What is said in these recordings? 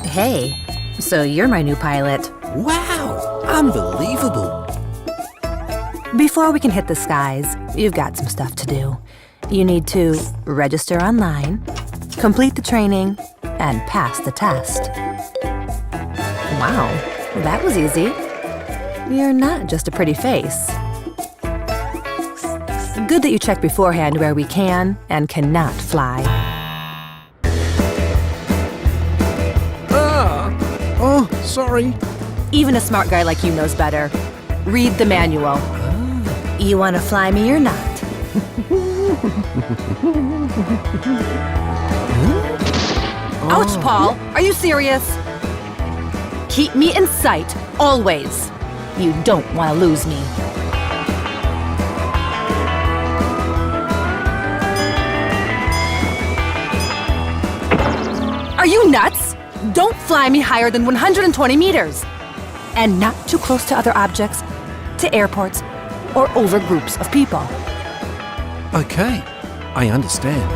Hey, so you're my new pilot. Wow, unbelievable. Before we can hit the skies, you've got some stuff to do. You need to register online, complete the training, and pass the test. Wow, that was easy. You're not just a pretty face. Good that you check beforehand where we can and cannot fly. Oh, sorry. Even a smart guy like you knows better. Read the manual. You want to fly me or not? Ouch, Paul! Are you serious? Keep me in sight, always. You don't want to lose me. Are you nuts? Don't fly me higher than 120 meters. And not too close to other objects, to airports, or over groups of people. Okay, I understand.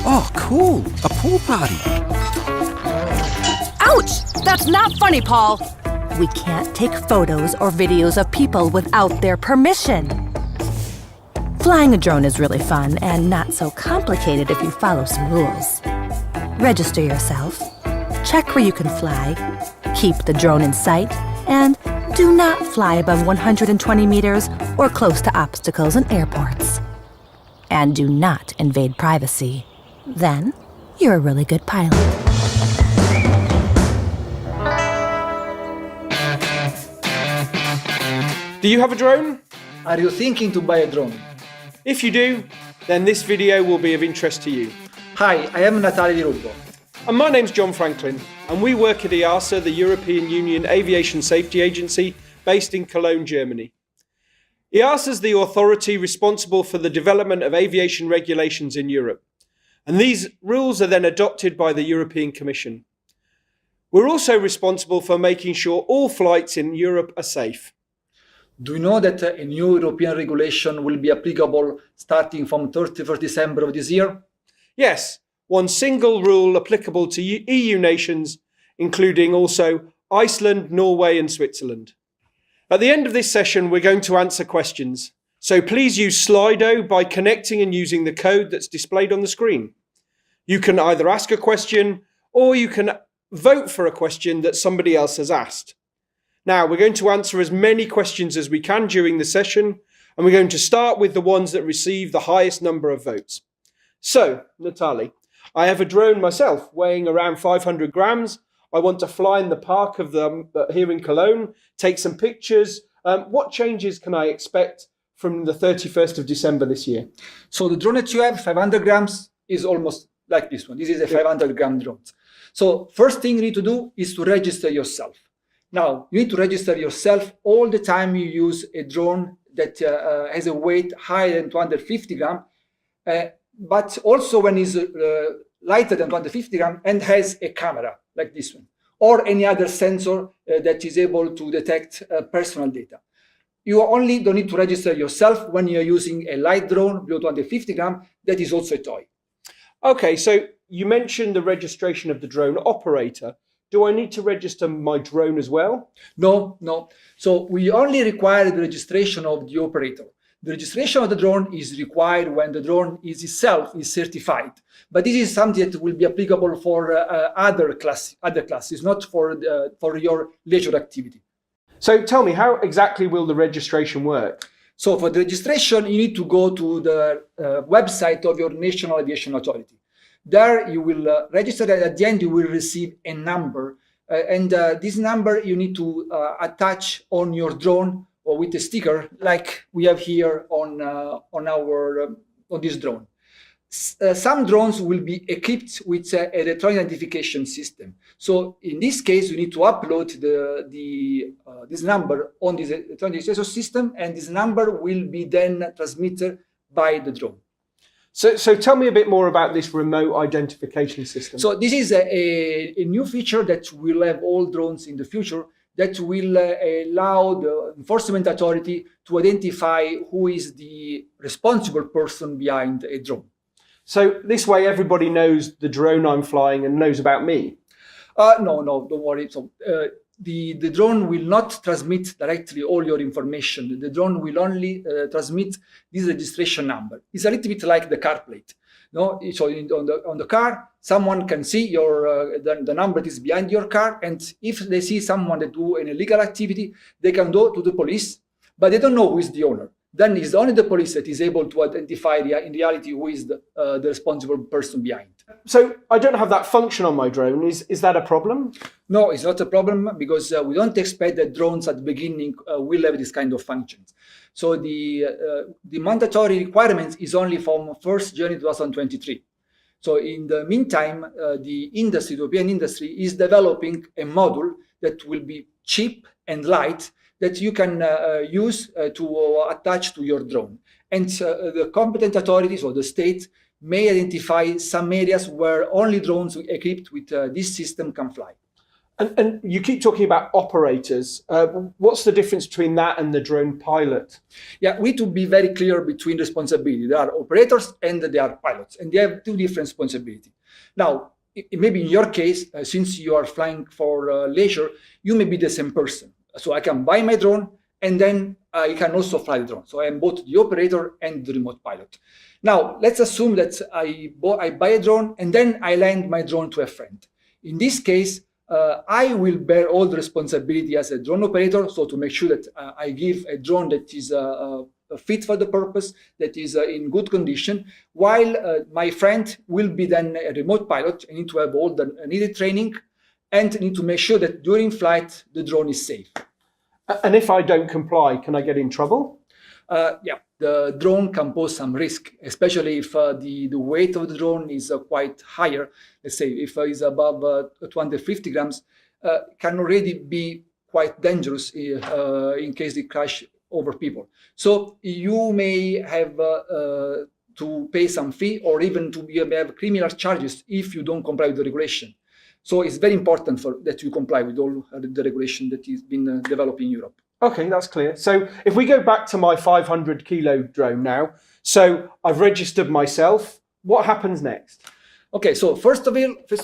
Oh, cool, a pool party. Ouch! That's not funny, Paul. We can't take photos or videos of people without their permission. Flying a drone is really fun and not so complicated if you follow some rules. Register yourself, check where you can fly, keep the drone in sight, and do not fly above 120 meters or close to obstacles and airports. And do not invade privacy. Then, you're a really good pilot. Do you have a drone? Are you thinking to buy a drone? If you do, then this video will be of interest to you. Hi, I am Natale Di Rubbo. And my name's John Franklin, and we work at EASA, the European Union Aviation Safety Agency, based in Cologne, Germany. EASA is the authority responsible for the development of aviation regulations in Europe, and these rules are then adopted by the European Commission. We're also responsible for making sure all flights in Europe are safe. Do you know that a new European regulation will be applicable starting from 31st December of this year? Yes, one single rule applicable to EU nations, including also Iceland, Norway and Switzerland. At the end of this session, we're going to answer questions. So please use Slido by connecting and using the code that's displayed on the screen. You can either ask a question or you can vote for a question that somebody else has asked. Now, we're going to answer as many questions as we can during the session, and we're going to start with the ones that receive the highest number of votes. So, Natali, I have a drone myself weighing around 500 grams. I want to fly in the park here in Cologne, take some pictures. What changes can I expect from the 31st of December this year? So the drone that you have, 500 grams, is almost like this one. This is a 500 gram drone. So first thing you need to do is to register yourself. Now, you need to register yourself all the time you use a drone that has a weight higher than 250 grams, but also when it's lighter than 250 grams and has a camera like this one, or any other sensor that is able to detect personal data. You only don't need to register yourself when you're using a light drone below 250 grams that is also a toy. Okay, so you mentioned the registration of the drone operator. Do I need to register my drone as well? No. So we only require the registration of the operator. The registration of the drone is required when the drone itself is certified. But this is something that will be applicable for other classes, not for your leisure activity. So tell me, how exactly will the registration work? So for the registration, you need to go to the website of your National Aviation Authority. There you will register, and at the end you will receive a number. And this number you need to attach on your drone or with a sticker like we have here on this drone. Some drones will be equipped with an electronic identification system. So in this case, you need to upload this number on this electronic identification system, and this number will be then transmitted by the drone. So tell me a bit more about this remote identification system. So this is a new feature that will have all drones in the future that will allow the enforcement authority to identify who is the responsible person behind a drone. So this way everybody knows the drone I'm flying and knows about me. No, don't worry. So the drone will not transmit directly all your information. The drone will only transmit this registration number. It's a little bit like the car plate. No, so on the car, someone can see your the number that is behind your car, and if they see someone that do an illegal activity, they can go to the police, but they don't know who is the owner. Then it's only the police that is able to identify in reality who is the responsible person behind. So I don't have that function on my drone. Is that a problem? No, it's not a problem because we don't expect that drones at the beginning will have this kind of functions. So the mandatory requirements is only from 1st January 2023. So in the meantime, the European industry is developing a module that will be cheap and light that you can use to attach to your drone. And the competent authorities or the state may identify some areas where only drones equipped with this system can fly. And you keep talking about operators. What's the difference between that and the drone pilot? Yeah, we need to be very clear between responsibility. There are operators and there are pilots, and they have two different responsibilities. Now, maybe in your case, since you are flying for leisure, you may be the same person. So I can buy my drone and then I can also fly the drone. So I am both the operator and the remote pilot. Now, let's assume that I buy a drone and then I lend my drone to a friend. In this case, I will bear all the responsibility as a drone operator, so to make sure that I give a drone that is fit for the purpose, that is in good condition, while my friend will be then a remote pilot and need to have all the needed training and need to make sure that during flight the drone is safe. And if I don't comply, can I get in trouble? Yeah, the drone can pose some risk, especially if the weight of the drone is quite higher. Let's say if it's above 250 grams, can already be quite dangerous in case they crash over people. So you may have to pay some fee or even to have criminal charges if you don't comply with the regulation. So it's very important that you comply with all the regulation that has been developed in Europe. Okay, that's clear. So if we go back to my 500 kilo drone now, so I've registered myself, what happens next? Okay, so first of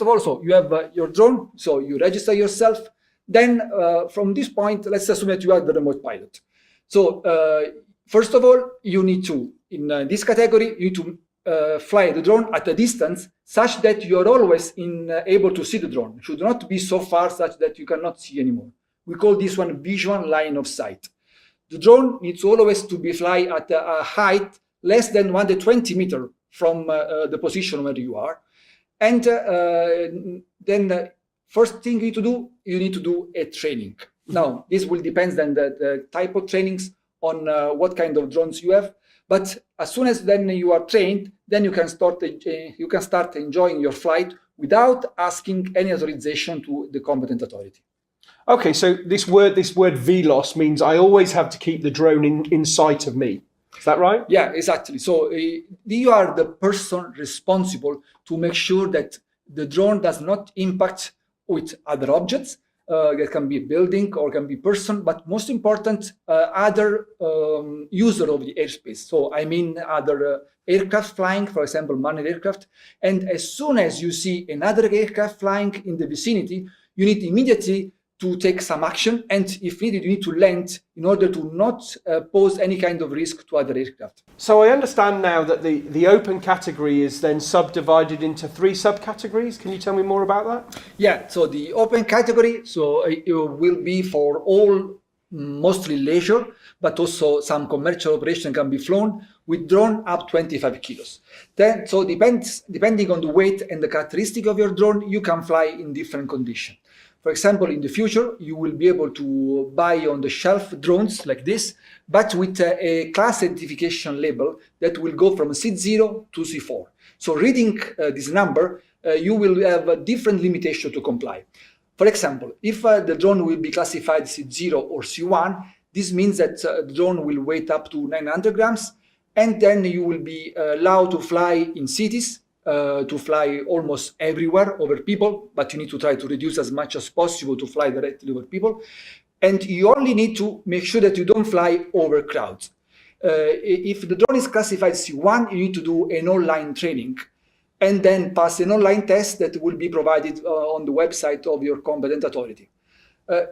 all, so you have your drone, so you register yourself. Then from this point, let's assume that you are the remote pilot. So first of all, you need to, in this category, you need to fly the drone at a distance such that you are always able to see the drone. It should not be so far such that you cannot see anymore. We call this one visual line of sight. The drone needs always to be fly at a height less than 120 meters from the position where you are. And then first thing you need to do a training. Now, this will depend on the type of trainings on what kind of drones you have. But as soon as then you are trained, then you can start enjoying your flight without asking any authorization to the competent authority. Okay, so this word VLOS means I always have to keep the drone in sight of me. Is that right? Yeah, exactly. So you are the person responsible to make sure that the drone does not impact with other objects. That can be a building or can be person, but most important, other user of the airspace. So I mean other aircraft flying, for example, manned aircraft. And as soon as you see another aircraft flying in the vicinity, you need immediately to take some action, and if needed, you need to land in order to not pose any kind of risk to other aircraft. So I understand now that the open category is then subdivided into 3 subcategories. Can you tell me more about that? Yeah, so the open category, so it will be for all, mostly leisure, but also some commercial operation can be flown with drone up 25 kilos. Then, so depending on the weight and the characteristic of your drone, you can fly in different conditions. For example, in the future, you will be able to buy on-the-shelf drones like this, but with a class identification label that will go from C0 to C4. So reading this number, you will have a different limitation to comply. For example, if the drone will be classified C0 or C1, this means that the drone will weigh up to 900 grams, and then you will be allowed to fly in cities, to fly almost everywhere over people, but you need to try to reduce as much as possible to fly directly over people. And you only need to make sure that you don't fly over crowds. If the drone is classified C1, you need to do an online training. and then pass an online test that will be provided on the website of your competent authority.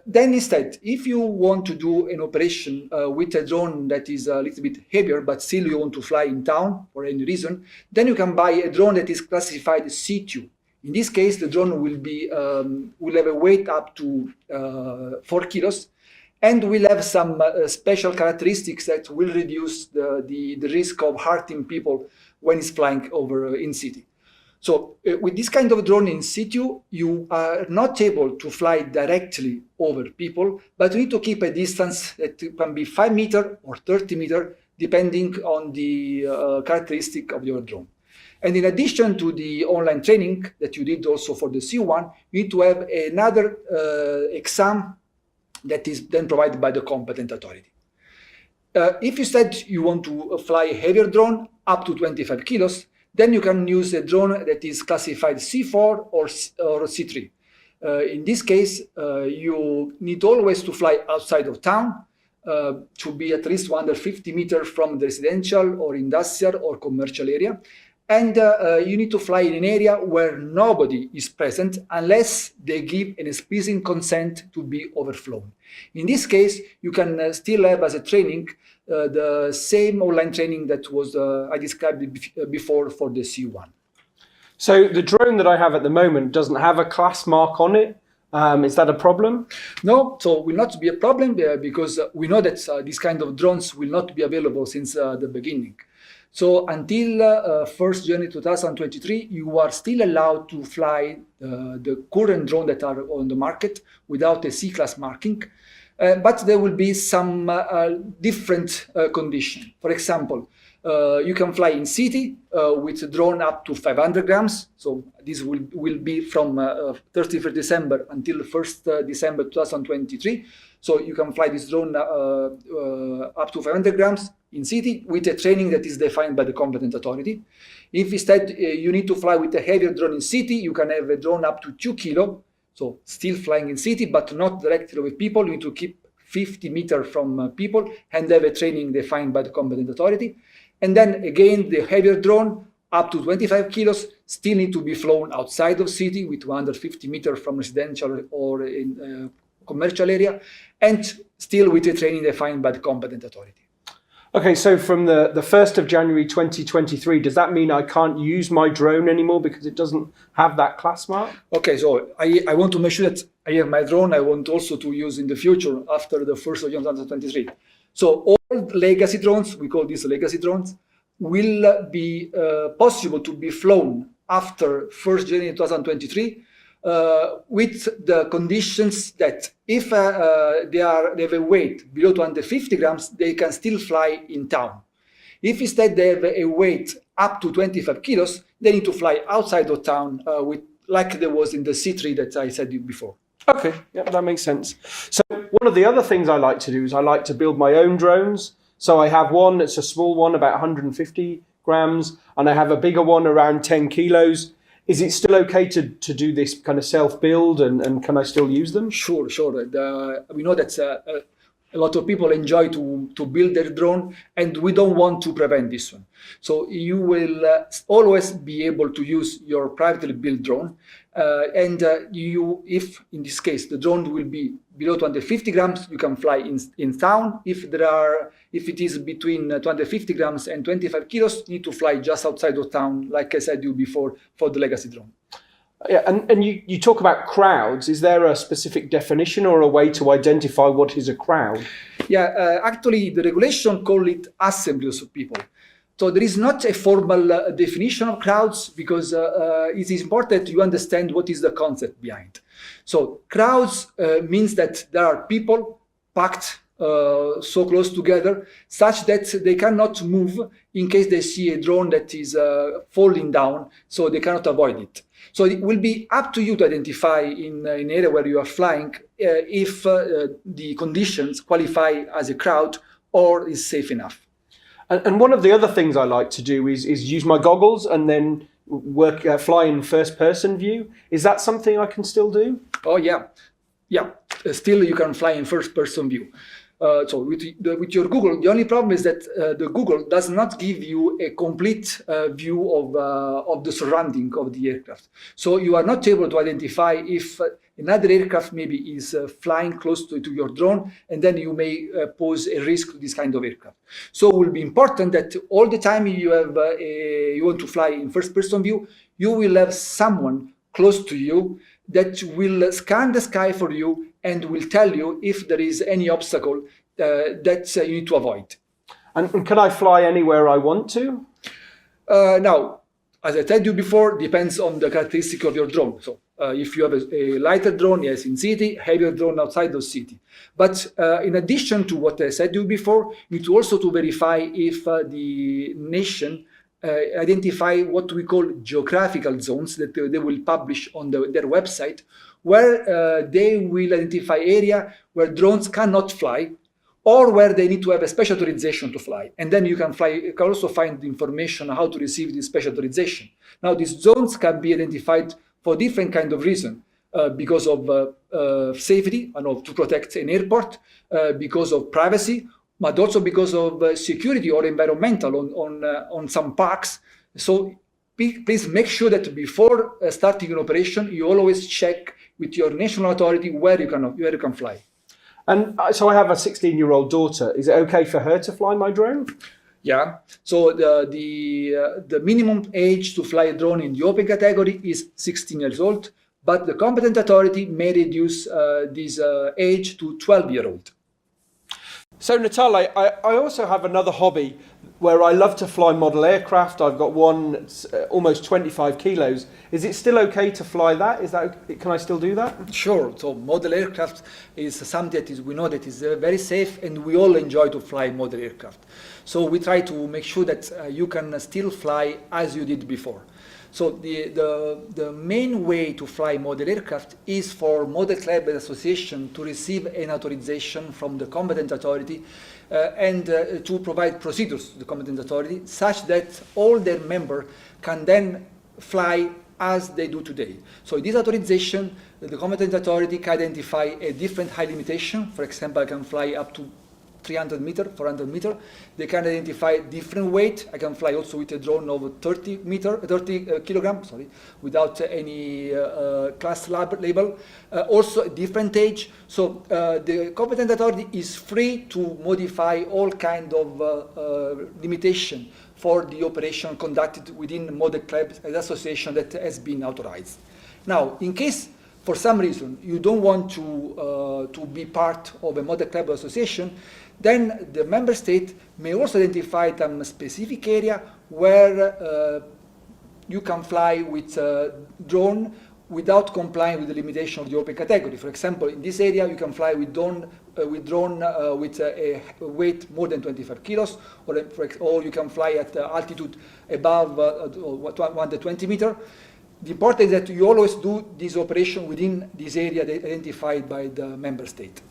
Then instead, if you want to do an operation with a drone that is a little bit heavier, but still you want to fly in town for any reason, then you can buy a drone that is classified C2. In this case, the drone will have a weight up to 4 kilos, and will have some special characteristics that will reduce the risk of hurting people when it's flying over in city. So with this kind of drone in situ, you are not able to fly directly over people, but you need to keep a distance that can be 5 meters or 30 meters, depending on the characteristic of your drone. And in addition to the online training that you did also for the C1, you need to have another exam that is then provided by the competent authority. If you said you want to fly a heavier drone up to 25 kilos, then you can use a drone that is classified C4 or C3. In this case, you need always to fly outside of town, to be at least 150 meters from the residential or industrial or commercial area. And you need to fly in an area where nobody is present unless they give an explicit consent to be overflown. In this case, you can still have as a training the same online training that was I described before for the C1. So the drone that I have at the moment doesn't have a class mark on it. Is that a problem? No, so will not be a problem because we know that these kind of drones will not be available since the beginning. So until 1st January 2023, you are still allowed to fly the current drone that are on the market without a C-class marking. But there will be some different conditions. For example, you can fly in city with a drone up to 500 grams. So this will be from 31st December until 1st December 2023. So you can fly this drone up to 500 grams in city with a training that is defined by the competent authority. If instead you need to fly with a heavier drone in city, you can have a drone up to 2 kilo. So still flying in city, but not directly with people. You need to keep 50 meters from people and have a training defined by the competent authority. And then again, the heavier drone up to 25 kilos still need to be flown outside of city with 150 meters from residential or in commercial area, and still with a training defined by the competent authority. Okay, so from the 1st of January 2023, does that mean I can't use my drone anymore because it doesn't have that class mark? Okay, so I want to make sure that I have my drone I want also to use in the future after the 1st of January 2023. So all legacy drones, we call these legacy drones, will be possible to be flown after 1st January 2023 with the conditions that if they have a weight below 250 grams, they can still fly in town. If instead they have a weight up to 25 kilos, they need to fly outside of town like there was in the C3 that I said before. Okay, yeah, that makes sense. So one of the other things I like to do is I like to build my own drones. So I have one that's a small one, about 150 grams, and I have a bigger one around 10 kilos. Is it still okay to do this kind of self-build and can I still use them? Sure. We know that a lot of people enjoy to build their drone, and we don't want to prevent this one. So you will always be able to use your privately built drone. If in this case the drone will be below 250 grams, you can fly in town. If it is between 250 grams and 25 kilos, you need to fly just outside of town, like I said you before, for the legacy drone. Yeah, and you talk about crowds. Is there a specific definition or a way to identify what is a crowd? Yeah, actually the regulation call it assemblies of people. So there is not a formal definition of crowds because it is important you understand what is the concept behind. So crowds means that there are people packed so close together such that they cannot move in case they see a drone that is falling down, so they cannot avoid it. So it will be up to you to identify in an area where you are flying if the conditions qualify as a crowd or is safe enough. And one of the other things I like to do is use my goggles and then fly in first person view. Is that something I can still do? Oh yeah. Still you can fly in first person view. So with your Google, the only problem is that the Google does not give you a complete view of the surrounding of the aircraft. So you are not able to identify if another aircraft maybe is flying close to your drone, and then you may pose a risk to this kind of aircraft. So it will be important that all the time you want to fly in first-person view, you will have someone close to you that will scan the sky for you and will tell you if there is any obstacle that you need to avoid. And can I fly anywhere I want to? Now, as I told you before, depends on the characteristic of your drone. So if you have a lighter drone, yes, in city, heavier drone outside the city. But in addition to what I said to you before, you need to also to verify if the nation identify what we call geographical zones that they will publish on their website, where they will identify area where drones cannot fly, or where they need to have a special authorization to fly. And then you can also find the information on how to receive this special authorization. Now, these zones can be identified for different kind of reason, because of safety, to protect an airport, because of privacy, but also because of security or environmental on some parks. So please make sure that before starting an operation, you always check with your national authority where you can fly. And so I have a 16-year-old daughter. Is it okay for her to fly my drone? Yeah. So the minimum age to fly a drone in the open category is 16 years old, but the competent authority may reduce this age to 12-year-old. So Natale, I also have another hobby where I love to fly model aircraft. I've got one that's almost 25 kilos. Is it still okay to fly that? Can I still do that? Sure. So model aircraft is something that we know that is very safe, and we all enjoy to fly model aircraft. So we try to make sure that you can still fly as you did before. So the main way to fly model aircraft is for Model Club Association to receive an authorization from the competent authority and to provide procedures to the competent authority such that all their members can then fly as they do today. So in this authorization, the competent authority can identify a different height limitation. For example, I can fly up to 300 meter, 400 meter. They can identify different weight. I can fly also with a drone of 30 kilograms, without any class label. Also a different age. So the competent authority is free to modify all kind of limitation for the operation conducted within Model Club Association that has been authorized. Now, in case for some reason you don't want to be part of a Model Club Association, then the member state may also identify some specific area where you can fly with a drone without complying with the limitation of the open category. For example, in this area, you can fly with drone with a weight more than 25 kilos, or you can fly at altitude above 120 meters. The important is that you always do this operation within this area identified by the member state.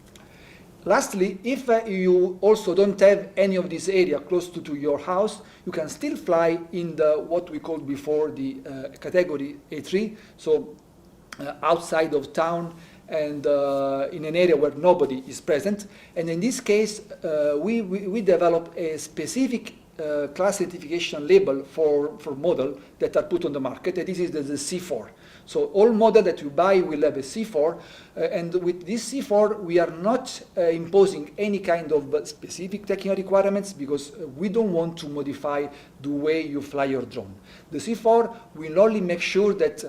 Lastly, if you also don't have any of this area close to your house, you can still fly in what we called before the category A3, so outside of town and in an area where nobody is present. And in this case, we developed a specific class certification label for model that are put on the market, and this is the C4. So all model that you buy will have a C4, and with this C4 we are not imposing any kind of specific technical requirements, because we don't want to modify the way you fly your drone. The C4 will only make sure that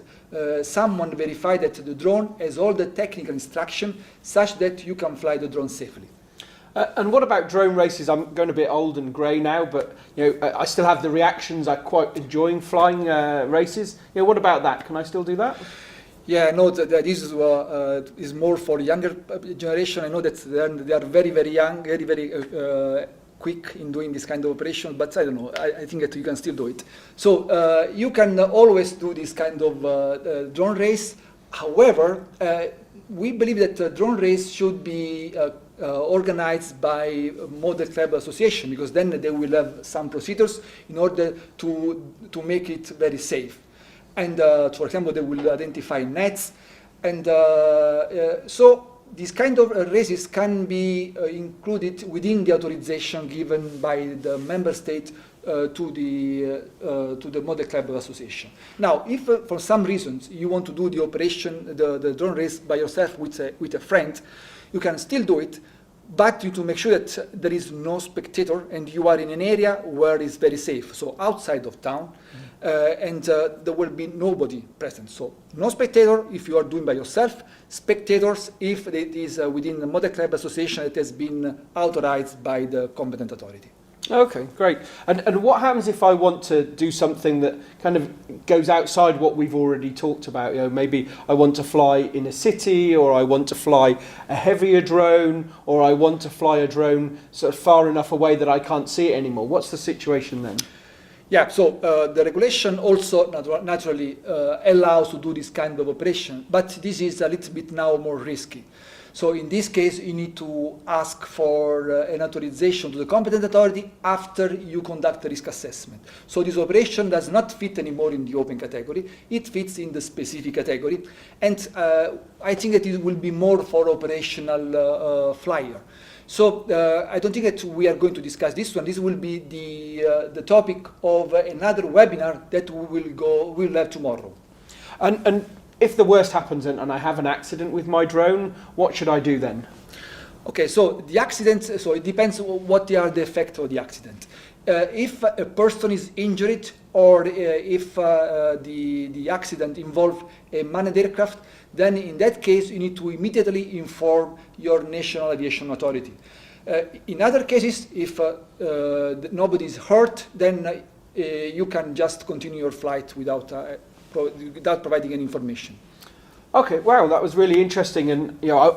someone verify that the drone has all the technical instruction such that you can fly the drone safely. And what about drone races? I'm going a bit old and grey now, but I still have the reactions. I'm quite enjoying flying races. What about that? Can I still do that? Yeah, I know that this is more for younger generation. I know that they are very, very young, very, very quick in doing this kind of operation, but I don't know. I think that you can still do it. So you can always do this kind of drone race. However, we believe that the drone race should be organized by Model Club Association, because then they will have some procedures in order to make it very safe. And for example, they will identify nets. And so these kind of races can be included within the authorization given by the member state to the Model Club Association. Now, if for some reasons you want to do the operation, the drone race by yourself with a friend, you can still do it, but you need to make sure that there is no spectator and you are in an area where it's very safe, so outside of town, and there will be nobody present. So no spectator if you are doing by yourself, spectators if it is within the Model Club Association that has been authorized by the competent authority. Okay, great. And what happens if I want to do something that kind of goes outside what we've already talked about? You know, maybe I want to fly in a city, or I want to fly a heavier drone, or I want to fly a drone sort of far enough away that I can't see it anymore. What's the situation then? Yeah, so the regulation also naturally allows to do this kind of operation, but this is a little bit now more risky. So in this case, you need to ask for an authorization to the competent authority after you conduct a risk assessment. So this operation does not fit anymore in the open category. It fits in the specific category. And I think that it will be more for operational flyer. So I don't think that we are going to discuss this one. This will be the topic of another webinar that we'll have tomorrow. And if the worst happens and I have an accident with my drone, what should I do then? Okay, so the accident, so it depends on what are the effects of the accident. If a person is injured, or if the accident involves a manned aircraft, then in that case you need to immediately inform your national aviation authority. In other cases, if nobody is hurt, then you can just continue your flight without providing any information. Okay, wow, that was really interesting, and you know,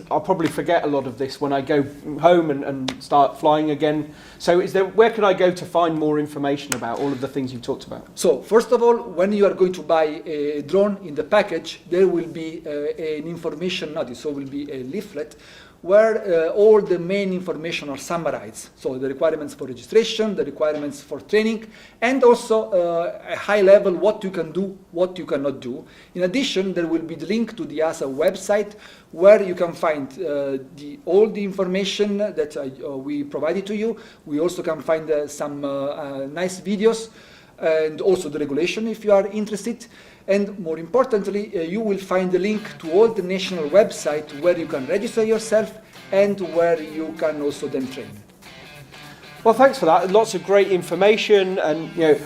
I'll probably forget a lot of this when I go home and start flying again. So, where can I go to find more information about all of the things you've talked about? So, first of all, when you are going to buy a drone, in the package there will be an information notice, so will be a leaflet where all the main information are summarized. So the requirements for registration, the requirements for training, and also a high level what you can do, what you cannot do. In addition, there will be the link to the EASA website where you can find all the information that we provided to you. We also can find some nice videos and also the regulation if you are interested. And more importantly, you will find the link to all the national websites where you can register yourself and where you can also then train. Well, thanks for that. Lots of great information, and you know,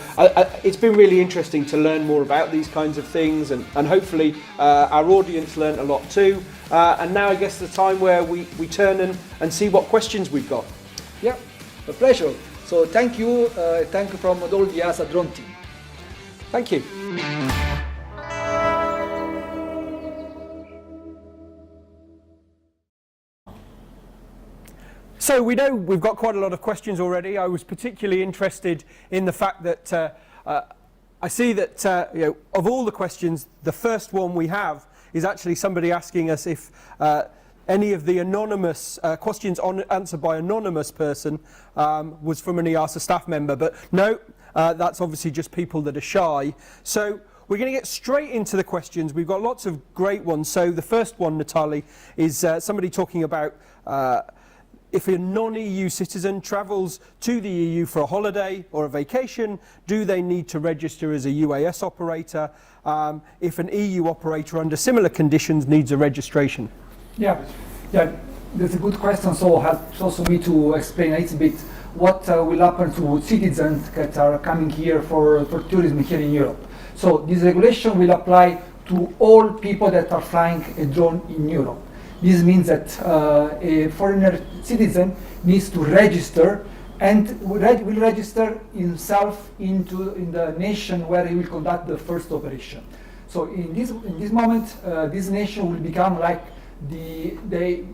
it's been really interesting to learn more about these kinds of things, and hopefully our audience learned a lot too. And now I guess the time where we turn and see what questions we've got. Yeah, a pleasure. So thank you from all the EASA drone team. Thank you. So we know we've got quite a lot of questions already. I was particularly interested in the fact that I see that you know, of all the questions, the first one we have is actually somebody asking us if any of the anonymous questions answered by anonymous person was from an EASA staff member. But no, that's obviously just people that are shy. So we're going to get straight into the questions. We've got lots of great ones. So the first one, Natalie, is somebody talking about if a non-EU citizen travels to the EU for a holiday or a vacation, do they need to register as a UAS operator if an EU operator under similar conditions needs a registration? Yeah, that's a good question. So helps also me to explain a little bit what will happen to citizens that are coming here for tourism here in Europe. So this regulation will apply to all people that are flying a drone in Europe. This means that a foreigner citizen needs to register and will register himself in the nation where he will conduct the first operation. So in this moment, this nation will become like the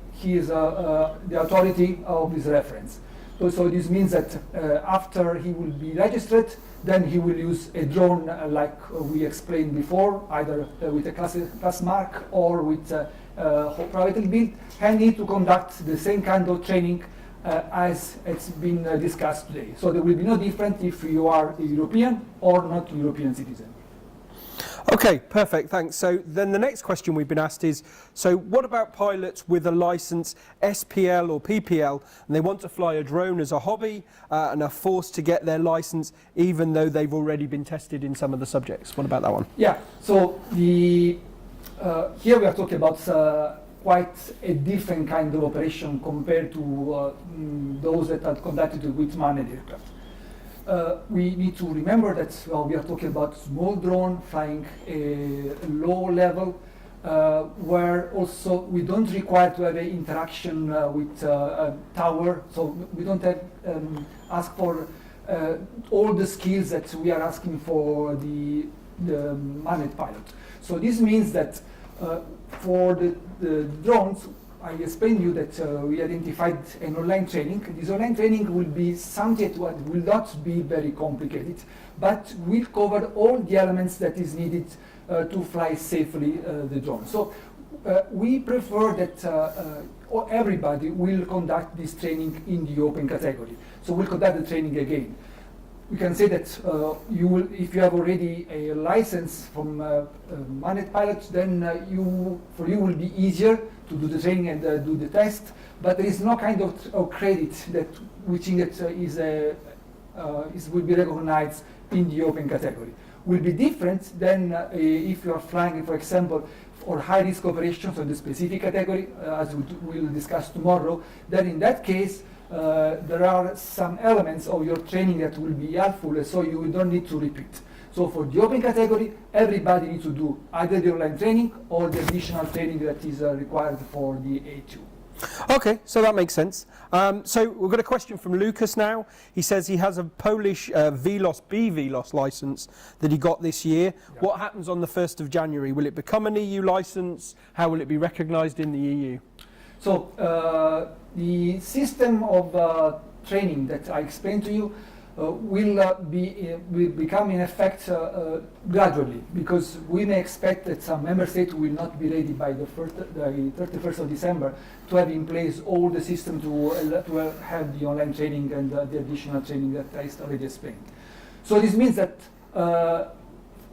authority of his reference. So this means that after he will be registered, then he will use a drone like we explained before, either with a class mark or with privately built, and need to conduct the same kind of training as it's been discussed today. So there will be no difference if you are a European or not European citizen. Okay, perfect, thanks. So then the next question we've been asked is, so what about pilots with a license SPL or PPL, and they want to fly a drone as a hobby and are forced to get their license even though they've already been tested in some of the subjects? What about that one? Yeah, so the here we are talking about quite a different kind of operation compared to those that are conducted with manned aircraft. We need to remember that we are talking about small drone flying a low level, where also we don't require to have an interaction with a tower, so we don't have ask for all the skills that we are asking for the manned pilot. So this means that for the drones, I explained to you that we identified an online training. This online training will be something that will not be very complicated, but will cover all the elements that is needed to fly safely the drone. So we prefer that everybody will conduct this training in the open category. So we'll conduct the training again. We can say that you will, if you have already a license from manned pilot, then for you will be easier to do the training and do the test. But there is no kind of credit that we think that will be recognized in the open category. Will be different than if you are flying, for example, for high-risk operations on the specific category, as we'll discuss tomorrow. Then in that case, there are some elements of your training that will be helpful, so you don't need to repeat. So for the open category, everybody needs to do either the online training or the additional training that is required for the A2. Okay, so that makes sense. So we've got a question from Lucas now. He says he has a Polish VLOS BVLOS license that he got this year. Yeah. What happens on the 1st of January? Will it become an EU license? How will it be recognised in the EU? So the system of training that I explained to you will become in effect gradually, because we may expect that some member states will not be ready by the 31st of December to have in place all the system to have the online training and the additional training that I already explained. So this means that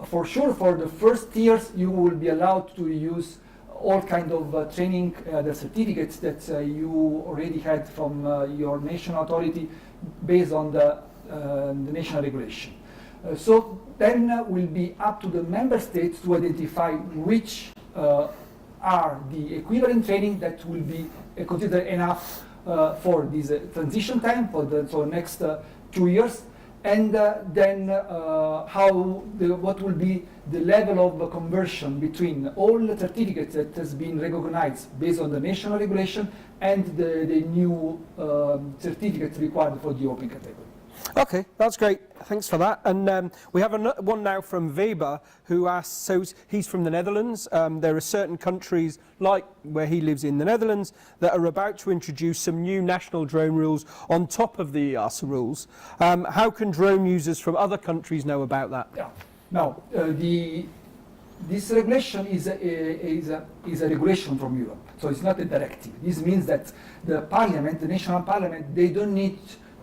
for sure for the first years you will be allowed to use all kind of training, the certificates that you already had from your national authority based on the national regulation. So then will be up to the member states to identify which are the equivalent training that will be considered enough for this transition time for the next 2 years, and then what will be the level of conversion between all the certificates that has been recognized based on the national regulation and the new certificates required for the open category. Okay, that's great. Thanks for that. And we have one now from Weber who asks, so he's from the Netherlands. There are certain countries, like where he lives in the Netherlands, that are about to introduce some new national drone rules on top of the EASA rules. How can drone users from other countries know about that? Yeah. Now, this regulation is a regulation from Europe, so it's not a directive. This means that the parliament, the national parliament, they don't need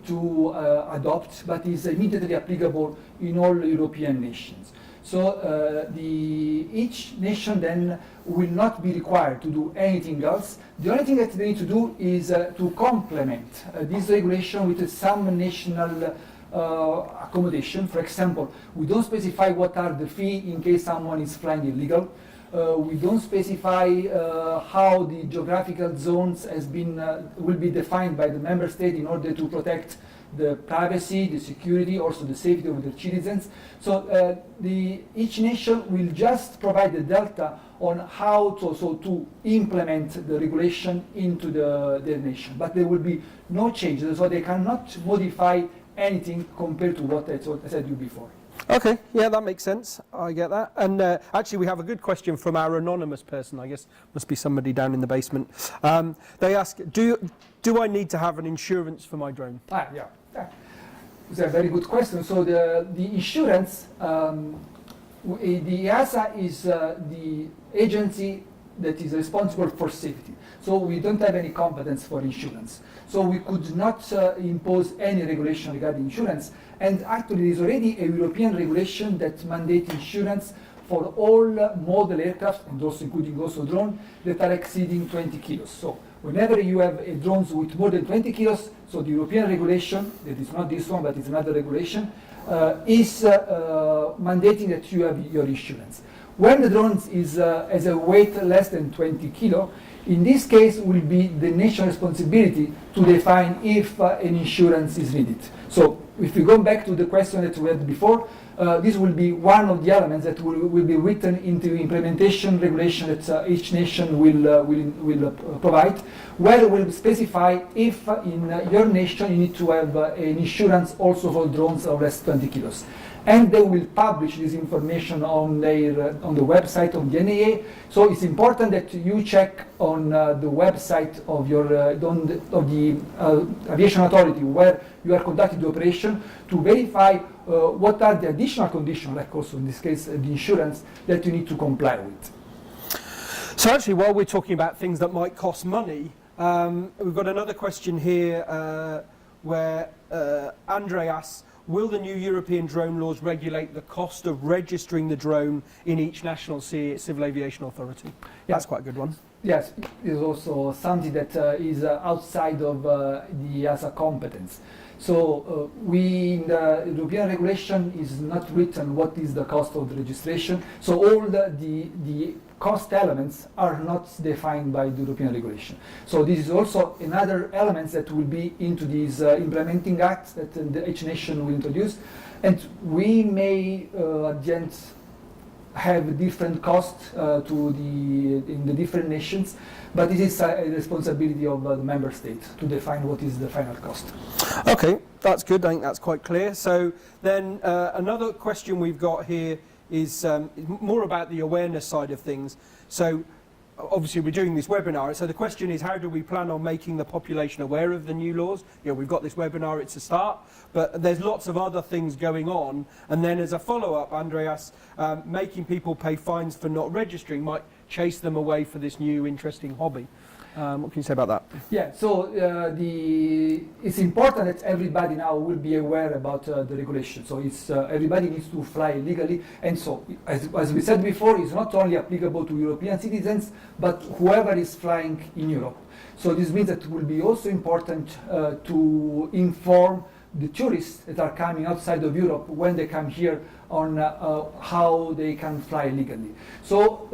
to adopt, but is immediately applicable in all European nations. So each nation then will not be required to do anything else. The only thing that they need to do is to complement this regulation with some national accommodation. For example, we don't specify what are the fees in case someone is flying illegal. We don't specify how the geographical zones will be defined by the member state in order to protect the privacy, the security, also the safety of the citizens. So each nation will just provide the delta on how to implement the regulation into their nation. But there will be no changes, so they cannot modify anything compared to what I said to you before. Okay, yeah, that makes sense. I get that. And actually, we have a good question from our anonymous person. I guess must be somebody down in the basement. They ask, do I need to have an insurance for my drone? Yeah. It's a very good question. So the insurance, the EASA is the agency that is responsible for safety. So we don't have any competence for insurance. So we could not impose any regulation regarding insurance. And actually, there is already a European regulation that mandates insurance for all model aircraft, and also including also drone, that are exceeding 20 kilos. So whenever you have a drones with more than 20 kilos, so the European regulation, that is not this one, but it's another regulation, is mandating that you have your insurance. When the drone has a weight less than 20 kilo, in this case will be the national responsibility to define if an insurance is needed. So if we go back to the question that we had before, this will be one of the elements that will be written into implementation regulation that each nation will provide, where it will specify if in your nation you need to have an insurance also for drones of less than 20 kilos. And they will publish this information on the website of the NAA. So it's important that you check on the website of the aviation authority where you are conducting the operation to verify what are the additional conditions, like also in this case the insurance, that you need to comply with. So actually, while we're talking about things that might cost money, we've got another question here where Andre asks, will the new European drone laws regulate the cost of registering the drone in each national civil aviation authority? Yeah. That's quite a good one. Yes, it is also something that is outside of the EASA competence. So in the European regulation is not written what is the cost of the registration. So all the cost elements are not defined by the European regulation. So this is also another element that will be into these implementing acts that each nation will introduce. And we may at the end have different costs in the different nations, but it is a responsibility of the member state to define what is the final cost. Okay, that's good. I think that's quite clear. So then another question we've got here is more about the awareness side of things. So obviously we're doing this webinar, so the question is, how do we plan on making the population aware of the new laws? You know, we've got this webinar, it's a start, but there's lots of other things going on. And then as a follow-up, Andreas, making people pay fines for not registering might chase them away for this new interesting hobby. What can you say about that? Yeah, so it's important that everybody now will be aware about the regulation. So everybody needs to fly legally. And so, as we said before, it's not only applicable to European citizens, but whoever is flying in Europe. So this means that it will be also important to inform the tourists that are coming outside of Europe when they come here on how they can fly legally. So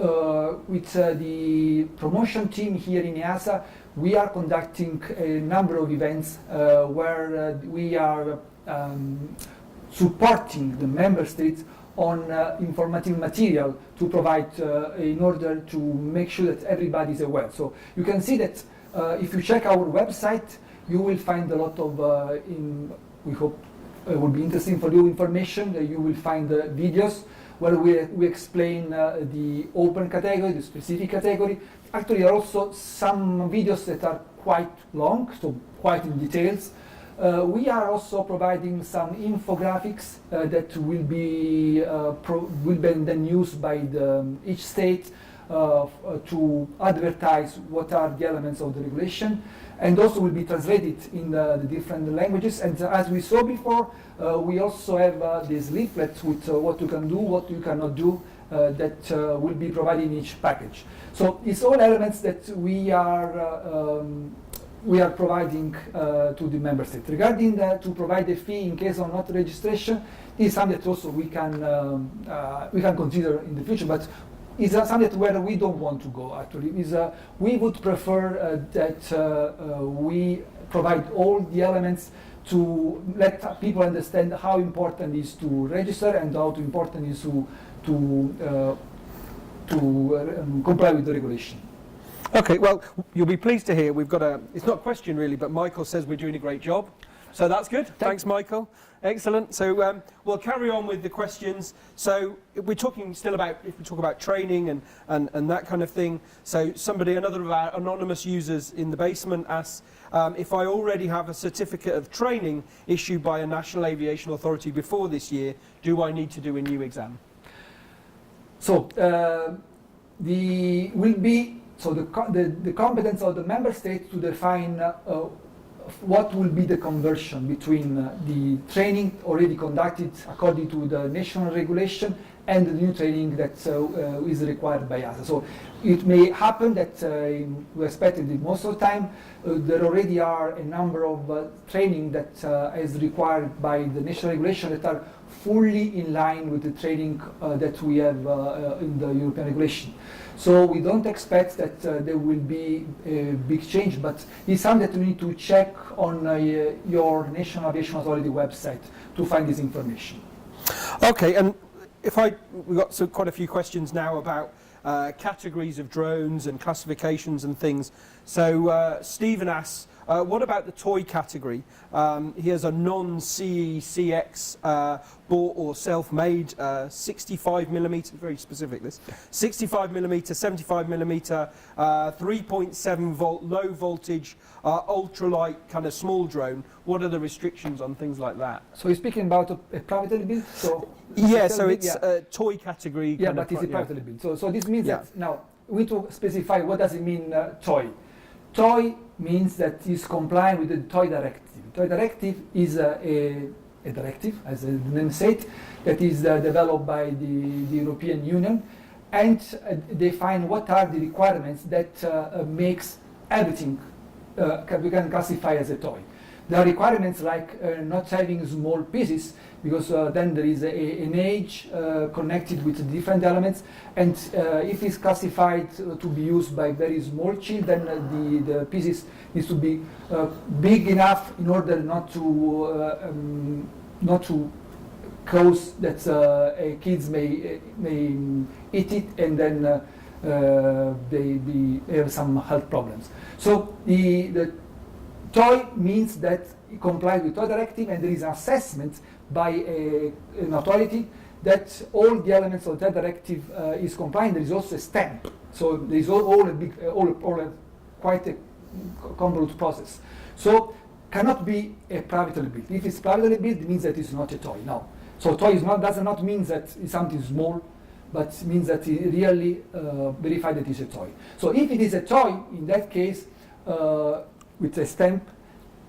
with the promotion team here in EASA, we are conducting a number of events where we are supporting the member states on informative material to provide in order to make sure that everybody is aware. So you can see that if you check our website, you will find a lot of, we hope it will be interesting for you information. You will find videos where we explain the open category, the specific category. Actually, there are also some videos that are quite long, so quite in details. We are also providing some infographics that will be then used by each state to advertise what are the elements of the regulation, and also will be translated in the different languages. And as we saw before, we also have these leaflets with what you can do, what you cannot do, that will be provided in each package. So it's all elements that we are providing to the member state. Regarding to provide a fee in case of not registration, this is something that also we can consider in the future, but it's something where we don't want to go, actually. We would prefer that we provide all the elements to let people understand how important it is to register and how important it is to comply with the regulation. Okay, well, you'll be pleased to hear we've got it's not a question really, but Michael says we're doing a great job. So that's good. Thanks, Michael. Excellent. So we'll carry on with the questions. So we're talking still about, if we talk about training and that kind of thing. So another of our anonymous users in the basement asks, if I already have a certificate of training issued by a national aviation authority before this year, do I need to do a new exam? So the competence of the member state to define what will be the conversion between the training already conducted according to the national regulation and the new training that is required by EASA. So it may happen that we expected it most of the time. There already are a number of training that is required by the national regulation that are fully in line with the training that we have in the European regulation. So we don't expect that there will be a big change, but it's something that we need to check on your National Aviation Authority website to find this information. Okay, and we've got quite a few questions now about categories of drones and classifications and things. So Stephen asks, what about the toy category? He has a non-CE CX bought or self-made 65mm, very specific this, 65mm, 75mm, 3.7 volt, low voltage, ultralight kind of small drone. What are the restrictions on things like that? So you're speaking about a privately built? So yeah, so it's a toy category. Yeah, but it's a privately built. So this means that now we need to specify what does it mean toy. Toy means that it's complying with the toy directive. Toy directive is a directive, as the name said, that is developed by the European Union, and define what are the requirements that makes everything we can classify as a toy. There are requirements like not having small pieces, because then there is an age connected with different elements, and if it's classified to be used by very small children, then the pieces needs to be big enough in order not to cause that kids may eat it and then they have some health problems. So the toy means that it complies with toy directive, and there is an assessment by an authority that all the elements of that directive is compliant. There is also a stamp. So there is quite a convoluted process. So cannot be a privately built. If it's privately built, it means that it's not a toy. No. So toy does not mean that it's something small, but it means that it really verify that it's a toy. So if it is a toy, in that case, with a stamp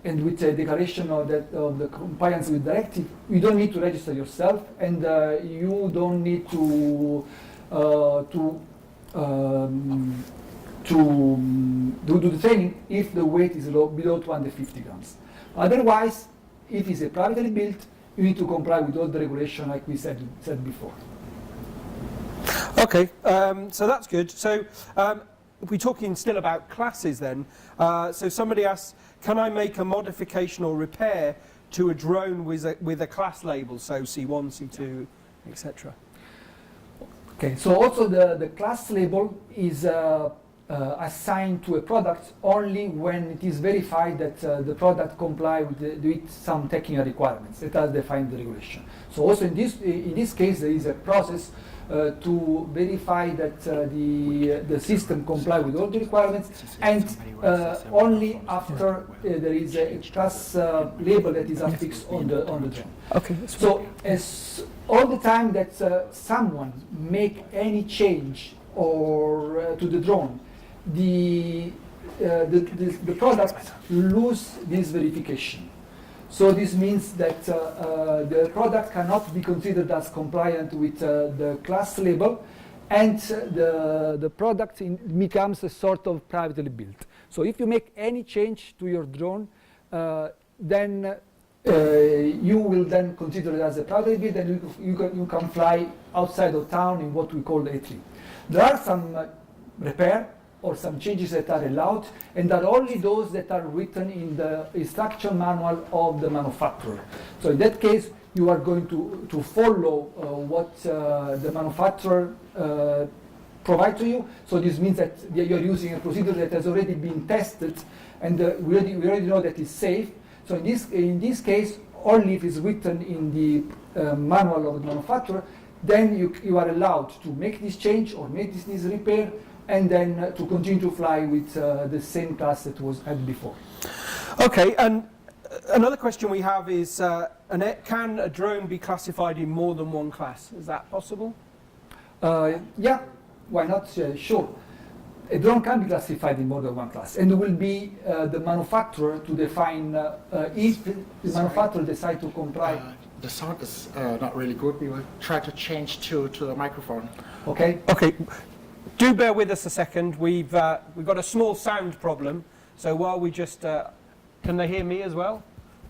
and with a declaration of the compliance with directive, you don't need to register yourself, and you don't need to do the training if the weight is below 250 grams. Otherwise, if it's a privately built, you need to comply with all the regulation like we said before. Okay, so that's good. So if we're talking still about classes then, so somebody asks, can I make a modification or repair to a drone with a class label, so C1, C2, etc.? Okay, so also the class label is assigned to a product only when it is verified that the product complies with some technical requirements that are defined in the regulation. So also in this case there is a process to verify that the system complies with all the requirements, and only after there is a class label that is affixed on the drone. Okay. So as all the time that someone make any change or to the drone, the product lose this verification. So this means that the product cannot be considered as compliant with the class label, and the product becomes a sort of privately built. So if you make any change to your drone, then you will then consider it as a privately built, and you can fly outside of town in what we call A3. There are some repair or some changes that are allowed, and are only those that are written in the instruction manual of the manufacturer. So in that case, you are going to follow what the manufacturer provide to you. So this means that you're using a procedure that has already been tested, and we already know that it's safe. So in this case, only if it's written in the manual of the manufacturer, then you are allowed to make this change or make this repair, and then to continue to fly with the same class that was had before. Okay, and another question we have is, can a drone be classified in more than one class? Is that possible? Yeah, why not? Sure. A drone can be classified in more than one class, and it will be the manufacturer to define if the manufacturer decides to comply. the sound is not really good. We will try to change to the microphone. Okay. Okay, do bear with us a second. We've got a small sound problem. So while we just, can they hear me as well?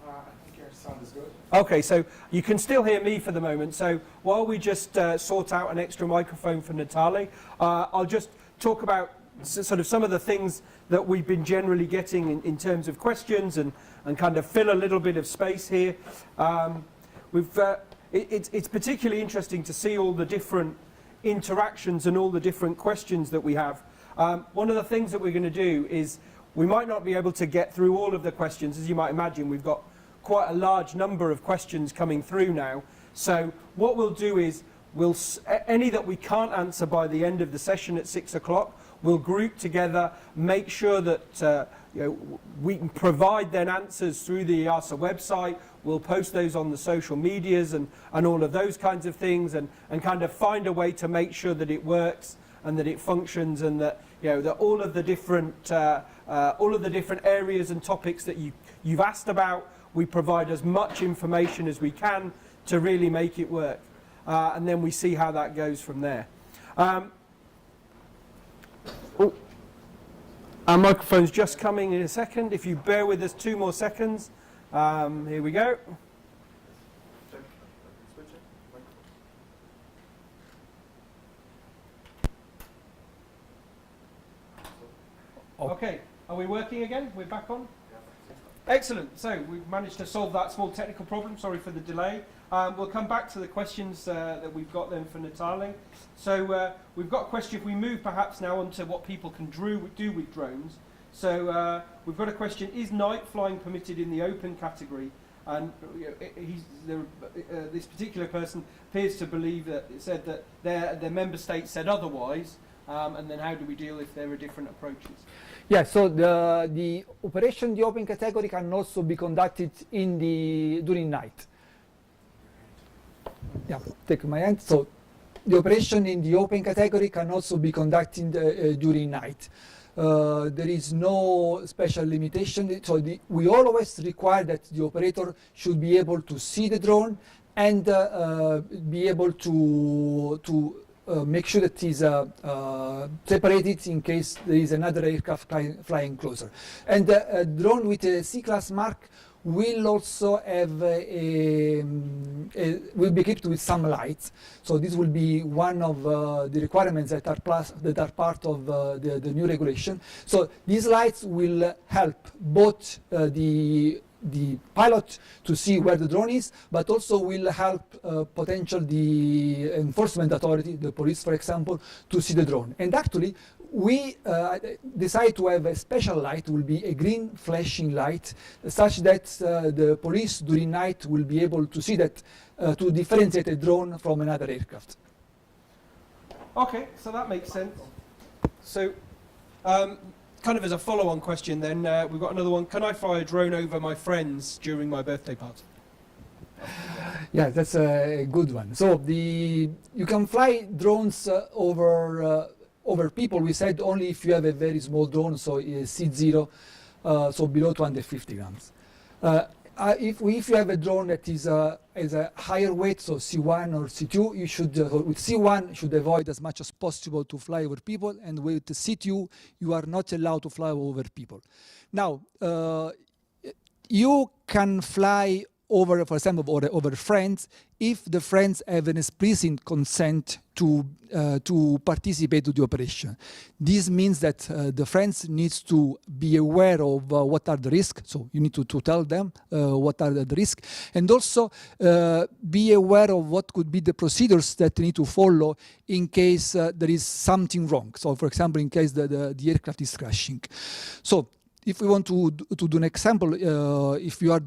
I think your sound is good. Okay, so you can still hear me for the moment. So while we just sort out an extra microphone for Natali, I'll just talk about sort of some of the things that we've been generally getting in terms of questions and kind of fill a little bit of space here. It's particularly interesting to see all the different interactions and all the different questions that we have. One of the things that we're going to do is we might not be able to get through all of the questions. As you might imagine, we've got quite a large number of questions coming through now. So what we'll do is any that we can't answer by the end of the session at 6 o'clock, we'll group together, make sure that we can provide then answers through the EASA website. We'll post those on the social medias and all of those kinds of things, and kind of find a way to make sure that it works and that it functions, and that that all of the different areas and topics that you've asked about, we provide as much information as we can to really make it work, and then we see how that goes from there. Our microphone's just coming in a second. If you bear with us 2 more seconds. Here we go. Okay, are we working again? We're back on? Excellent. So we've managed to solve that small technical problem. Sorry for the delay. We'll come back to the questions that we've got then for Natali. So we've got a question, if we move perhaps now onto what people can do with drones. So we've got a question, is night flying permitted in the open category? And this particular person appears to believe that it said that their member state said otherwise. And then how do we deal if there are different approaches? Yeah, so the operation in the open category can also be conducted during night. Yeah, take my hand. So the operation in the open category can also be conducted during night. There is no special limitation. So we always require that the operator should be able to see the drone and be able to make sure that it is separated in case there is another aircraft flying closer. And a drone with a C-class mark will also have will be equipped with some lights. So this will be one of the requirements that are part of the new regulation. So these lights will help both the pilot to see where the drone is, but also will help the enforcement authority, the police, for example, to see the drone. And actually, we decide to have a special light, will be a green flashing light, such that the police during night will be able to see that, to differentiate a drone from another aircraft. Okay, so that makes sense. So, kind of as a follow-on question then, we've got another one. Can I fly a drone over my friends during my birthday party? Yeah, that's a good one. So you can fly drones over people. We said only if you have a very small drone, so C0, so below 250 grams. If you have a drone that is a higher weight, so C1 or C2, you should with C1 should avoid as much as possible to fly over people, and with the C2 you are not allowed to fly over people. Now you can fly over, for example, over friends, if the friends have an explicit consent to participate to the operation. This means that the friends needs to be aware of what are the risks. So you need to tell them what are the risks, and also be aware of what could be the procedures that they need to follow in case there is something wrong. So, for example, in case the aircraft is crashing. So, if we want to do an example, if you are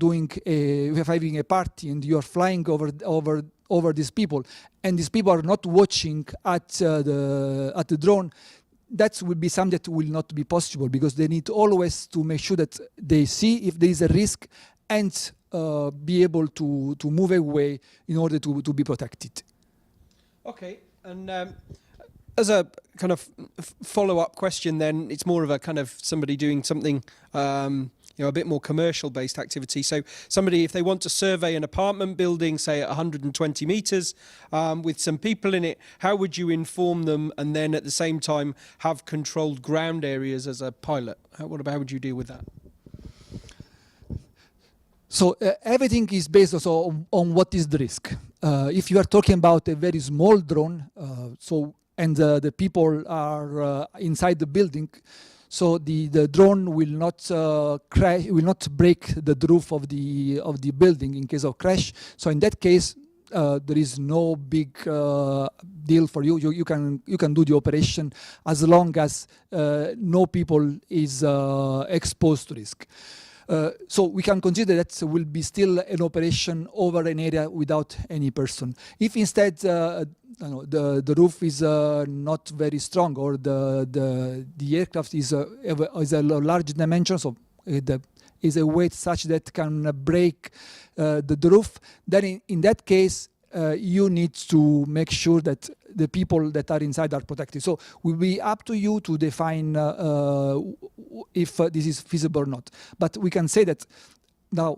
having a party and you are flying over these people, and these people are not watching at the drone, that will be something that will not be possible, because they need always to make sure that they see if there is a risk and be able to move away in order to be protected. Okay, and as a kind of follow-up question then, it's more of a kind of somebody doing something a bit more commercial-based activity. So somebody, if they want to survey an apartment building, say at 120 meters, with some people in it, how would you inform them, and then at the same time have controlled ground areas as a pilot? How would you deal with that? So everything is based also on what is the risk. If you are talking about a very small drone, and the people are inside the building, so the drone will not crash, will not break the roof of the building in case of crash. So in that case, there is no big deal for you. You can do the operation as long as no people is exposed to risk. So we can consider that will be still an operation over an area without any person. If instead the roof is not very strong, or the aircraft is a large dimension, so is a weight such that can break the roof, then in that case you need to make sure that the people that are inside are protected. So it will be up to you to define if this is feasible or not. But we can say that now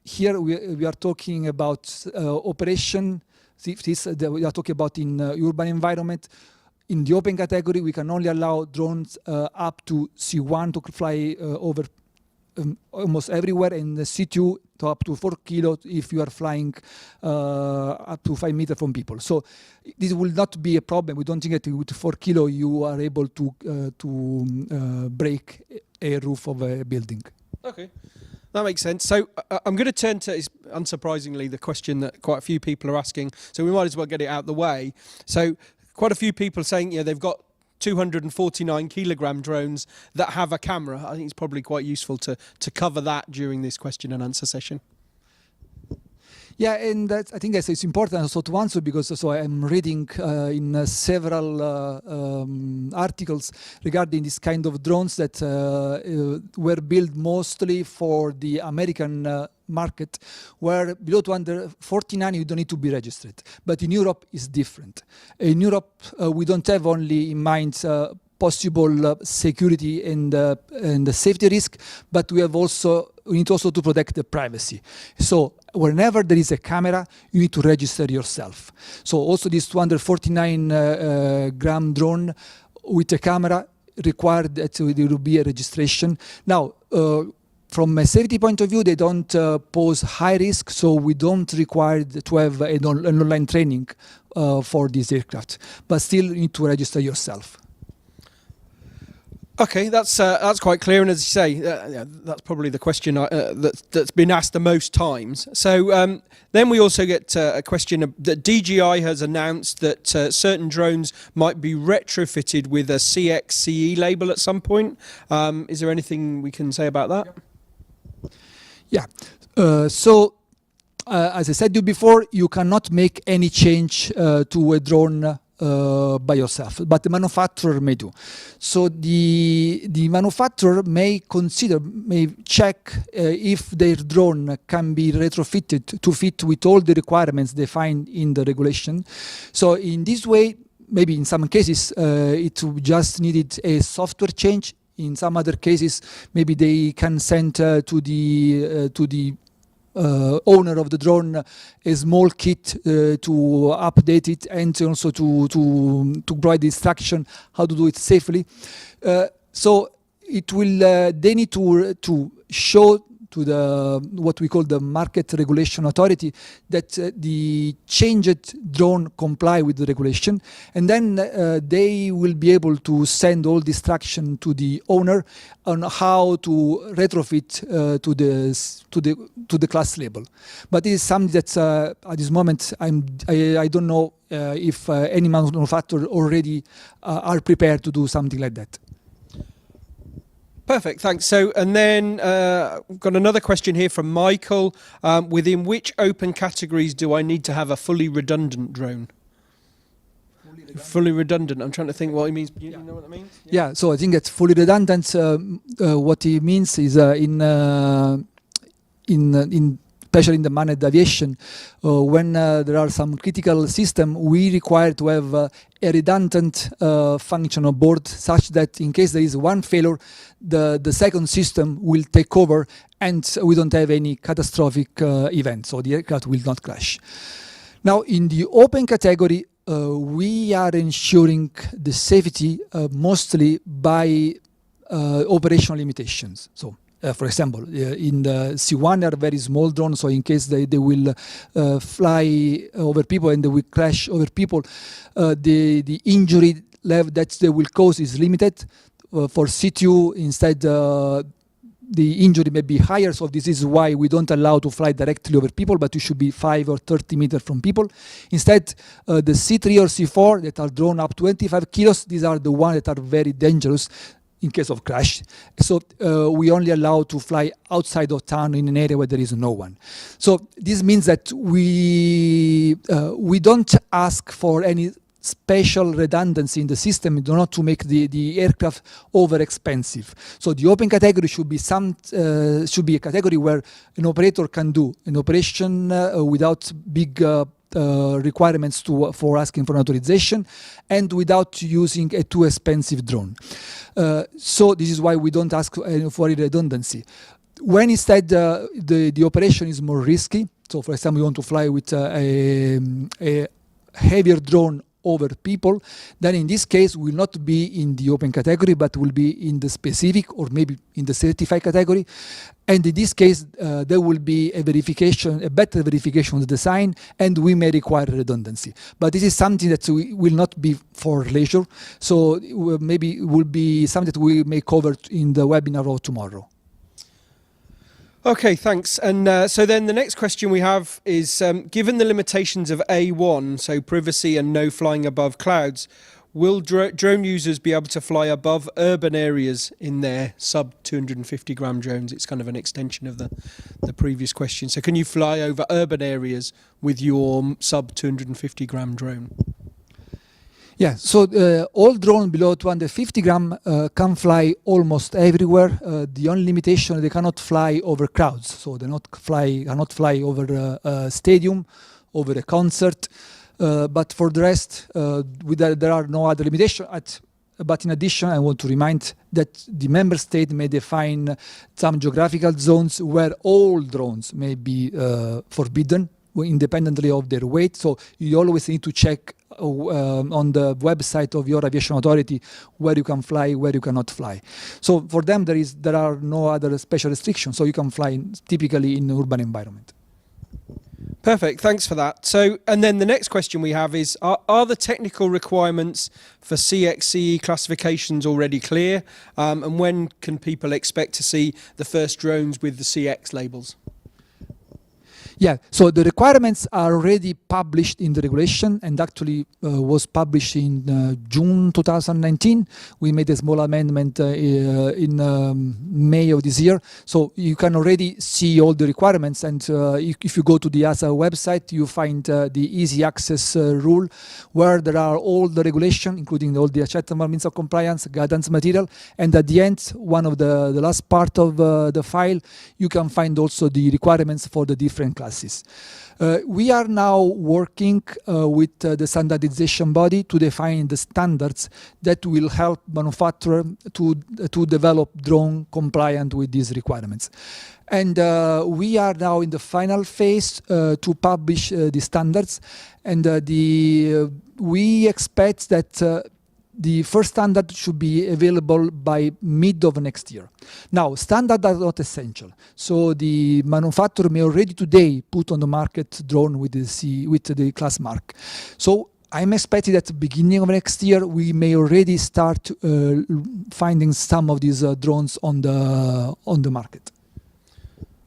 here we are talking about operation. We are talking about in urban environment. In the open category, we can only allow drones up to C1 to fly over almost everywhere, and the C2 to up to 4 kilos if you are flying up to 5 meters from people. So this will not be a problem. We don't think that with 4 kilos you are able to break a roof of a building. Okay. That makes sense. So I'm going to turn to, unsurprisingly, the question that quite a few people are asking. So we might as well get it out the way. So quite a few people saying, they've got 249 kilogram drones that have a camera. I think it's probably quite useful to cover that during this question and answer session. Yeah, and I think it's important also to answer, because I'm reading in several articles regarding this kind of drones that were built mostly for the American market, where below 249 you don't need to be registered. But in Europe it's different. In Europe we don't have only in mind possible security and the safety risk, but we need also to protect the privacy. So whenever there is a camera, you need to register yourself. So also this 249 gram drone with a camera required that there will be a registration. Now, from a safety point of view, they don't pose high risk, so we don't require to have an online training for this aircraft. But still, you need to register yourself. Okay, that's quite clear, and as you say, that's probably the question that's been asked the most times. So then we also get a question that DJI has announced that certain drones might be retrofitted with a CXCE label at some point. Is there anything we can say about that? Yeah. So as I said to you before, you cannot make any change to a drone by yourself, but the manufacturer may do. So the manufacturer may check if their drone can be retrofitted to fit with all the requirements defined in the regulation. So in this way, maybe in some cases it just needed a software change. In some other cases, maybe they can send to the owner of the drone a small kit to update it, and also to provide the instruction how to do it safely. So it will they need to show to the what we call the market regulation authority that the changed drone comply with the regulation, and then they will be able to send all the instruction to the owner on how to retrofit to the class label. But it is something that at this moment I don't know if any manufacturer already are prepared to do something like that. Perfect, thanks. So, and then we've got another question here from Michael. Within which open categories do I need to have a fully redundant drone? Fully redundant. I'm trying to think what he means. You know what that means? Yeah, so I think that's fully redundant. What he means is in especially in the manned aviation, when there are some critical systems, we require to have a redundant function on board, such that in case there is one failure, the second system will take over and we don't have any catastrophic event, so the aircraft will not crash. Now, in the open category, we are ensuring the safety mostly by operational limitations. So, for example, in the C1 they are very small drones, so in case they will fly over people and they will crash over people, the injury level that they will cause is limited. For C2, instead, the injury may be higher, so this is why we don't allow to fly directly over people, but you should be 5 or 30 meters from people. Instead, the C3 or C4 that are drawn up 25 kilos, these are the ones that are very dangerous in case of crash. So we only allow to fly outside of town in an area where there is no one. So this means that we don't ask for any special redundancy in the system in order to make the aircraft over expensive. So the open category should be a category where an operator can do an operation without big requirements for asking for an authorization and without using a too expensive drone. So this is why we don't ask for redundancy. When instead the operation is more risky, so for example, you want to fly with a heavier drone over people, then in this case will not be in the open category, but will be in the specific or maybe in the certified category. And in this case, there will be a better verification of the design, and we may require redundancy. But this is something that will not be for leisure. So maybe it will be something that we may cover in the webinar of tomorrow. Okay, thanks. And so then the next question we have is, given the limitations of A1, so privacy and no flying above clouds, will drone users be able to fly above urban areas in their sub 250 gram drones? It's kind of an extension of the previous question. So can you fly over urban areas with your sub 250 gram drone? Yeah, so all drones below 250 gram can fly almost everywhere. The only limitation, they cannot fly over crowds. So they cannot fly over a stadium, over a concert. But for the rest, there are no other limitations. But in addition, I want to remind that the member state may define some geographical zones where all drones may be forbidden, independently of their weight. So you always need to check on the website of your aviation authority where you can fly, where you cannot fly. So for them, there are no other special restrictions. So you can fly typically in an urban environment. Perfect, thanks for that. So, and then the next question we have is, are the technical requirements for CXCE classifications already clear? And when can people expect to see the first drones with the CX labels? Yeah, so the requirements are already published in the regulation and actually was published in June 2019. We made a small amendment in May of this year. So you can already see all the requirements, and if you go to the EASA website, you find the easy access rule where there are all the regulation, including all the acceptable means of compliance, guidance material, and at the end, one of the last part of the file, you can find also the requirements for the different classes. We are now working with the standardization body to define the standards that will help manufacturers to develop drone compliant with these requirements. And we are now in the final phase to publish the standards, and we expect that the first standard should be available by mid of next year. Now, standards are not essential. So the manufacturer may already today put on the market drone with the class mark. So I'm expecting that at the beginning of next year, we may already start finding some of these drones on the market.